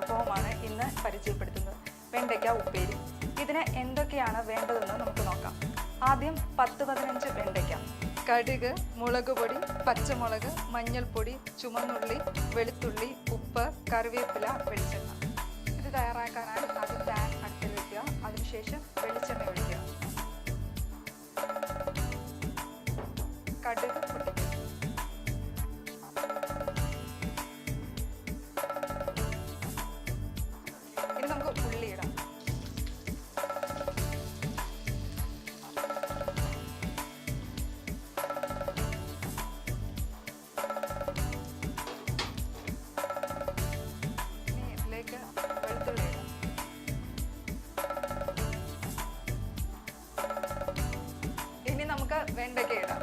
വിഭവമാണ് ഇന്ന് പരിചയപ്പെടുത്തുന്നത്, വെണ്ടയ്ക്ക ഉപ്പേരി. ഇതിന് എന്തൊക്കെയാണ് വേണ്ടതെന്ന് നമുക്ക് നോക്കാം. ആദ്യം 10-15 വെണ്ടയ്ക്ക, കടുക്, മുളക് പൊടി, പച്ചമുളക്, മഞ്ഞൾപ്പൊടി, ചുമന്നുള്ളി, വെളുത്തുള്ളി, ഉപ്പ്, കറിവേപ്പില, വെളിച്ചെണ്ണ. ഇത് തയ്യാറാക്കാനായി ആദ്യം പാൻ അടുപ്പിൽ വയ്ക്കുക. അതിനുശേഷം വെളിച്ചെണ്ണ ഒഴിക്കുക. കടുക് പൊട്ടിക്കുക. ഇനി നമുക്ക് ഉള്ളി ഇടാം. ഇനി ഇതിലേക്ക് വെളുത്തുള്ളി ഇടാം. ഇനി നമുക്ക് വെണ്ടയ്ക്ക ഇടാം.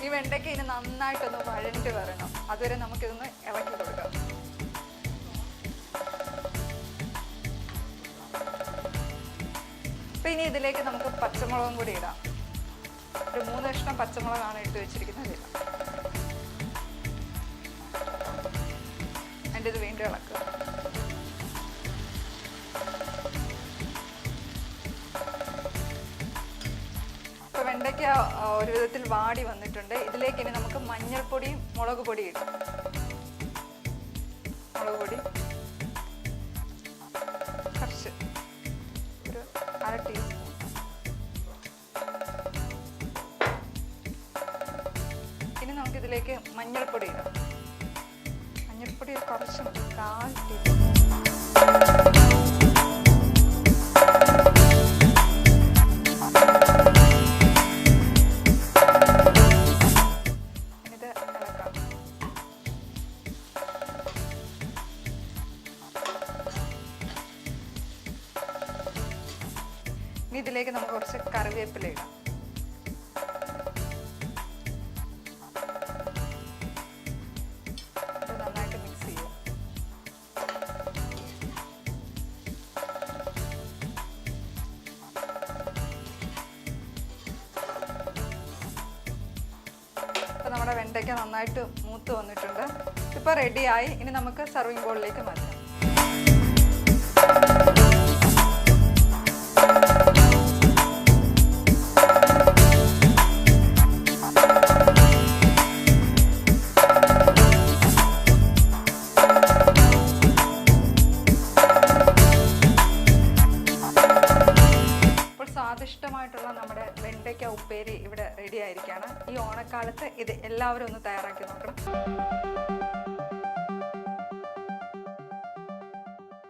ഈ വെണ്ടയ്ക്ക ഇനി നന്നായിട്ടൊന്ന് വഴണ്ട് വരണം. അതുവരെ നമുക്കിതൊന്ന് ഇളക്കി കൊടുക്കാം. അപ്പം ഇനി ഇതിലേക്ക് നമുക്ക് പച്ചമുളകും കൂടി ഇടാം. ഒരു 3 കഷ്ണം പച്ചമുളകാണ് ഇട്ട് വെച്ചിരിക്കുന്നത്. അതിൻ്റെ ഇത് വീണ്ടും ഇളക്കുക. വെണ്ടയ്ക്ക ഒരു വിധത്തിൽ വാടി വന്നിട്ടുണ്ട്. ഇതിലേക്ക് ഇനി നമുക്ക് മഞ്ഞൾപ്പൊടിയും മുളക് പൊടിയും ഇടാം. മുളക് പൊടി കുറച്ച്, ഒരു 1/2 ടീസ്പൂൺ. ഇനി നമുക്കിതിലേക്ക് മഞ്ഞൾപ്പൊടി ഇടാം. മഞ്ഞൾപ്പൊടി കുറച്ച്, 1/4 ടീസ്പൂൺ. ഇനി ഇതിലേക്ക് നമുക്ക് കുറച്ച് കറിവേപ്പില ഇടാം. ഇത് നന്നായിട്ട് മിക്സ് ചെയ്യുക. ഇപ്പം നമ്മുടെ വെണ്ടയ്ക്ക നന്നായിട്ട് മൂത്ത് വന്നിട്ടുണ്ട്. ഇപ്പോൾ റെഡിയായി. ഇനി നമുക്ക് സർവിങ് ബോളിലേക്ക് മാറ്റാം. സ്വാദിഷ്ടമായിട്ടുള്ള നമ്മുടെ വെണ്ടയ്ക്ക ഉപ്പേരി ഇവിടെ റെഡി ആയിരിക്കുകയാണ്. ഈ ഓണക്കാലത്ത് ഇത് എല്ലാവരും ഒന്ന് തയ്യാറാക്കി നോക്കണം.